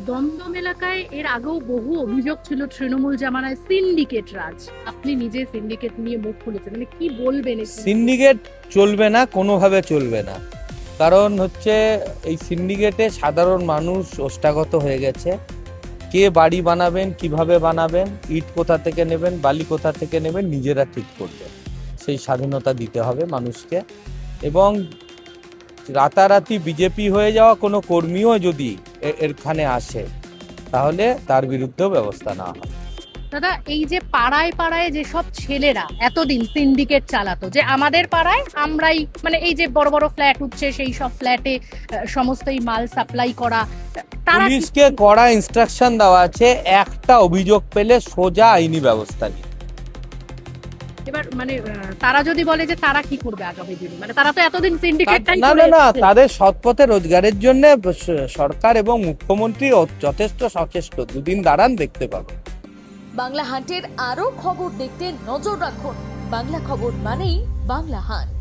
দমদম এলাকায় এর আগেও বহু অভিযোগ ছিল তৃণমূল জামানায় সিন্ডিকেট রাজ। আপনি নিজে সিন্ডিকেট নিয়ে মুখ খুলেছেন, মানে কি বলবেন এই syndicate? সিন্ডিকেট চলবে না, কোনোভাবে চলবে না। কারণ হচ্ছে এই সিন্ডিকেটে সাধারণ মানুষ ওষ্ঠাগত হয়ে গেছে। কে বাড়ি বানাবেন, কিভাবে বানাবেন, ইট কোথা থেকে নেবেন, বালি কোথা থেকে নেবেন, নিজেরা ঠিক করবেন। সেই স্বাধীনতা দিতে হবে মানুষকে। এবং রাতারাতি বিজেপি হয়ে যাওয়া কোনো কর্মীও যদি এখানে আসে, তাহলে তার বিরুদ্ধেও ব্যবস্থা নেওয়া হবে। দাদা, এই যে পাড়ায় পাড়ায় যেসব ছেলেরা এতদিন সিন্ডিকেট চালাতো, যে আমাদের পাড়ায় আমরাই, মানে এই যে বড় বড় ফ্ল্যাট উঠছে সেই সব ফ্ল্যাটে সমস্ত এই মাল সাপ্লাই করা, তারা পুলিশকে কড়া ইনস্ট্রাকশন দেওয়া আছে, একটা অভিযোগ পেলে সোজা আইনি ব্যবস্থা নিয়ে। এবার মানে তারা যদি বলে যে তারা কি করবে আগামী দিনে, মানে তারা তো এতদিন সিন্ডিকেটটাই না করে না না, এসেছে। তাদের সৎ পথে রোজগারের জন্য সরকার এবং মুখ্যমন্ত্রী যথেষ্ট সচেষ্ট। দুদিন দাঁড়ান, দেখতে পাবেন। বাংলা হান্টের আরও খবর দেখতে নজর রাখুন। বাংলা খবর মানেই বাংলা হান্ট।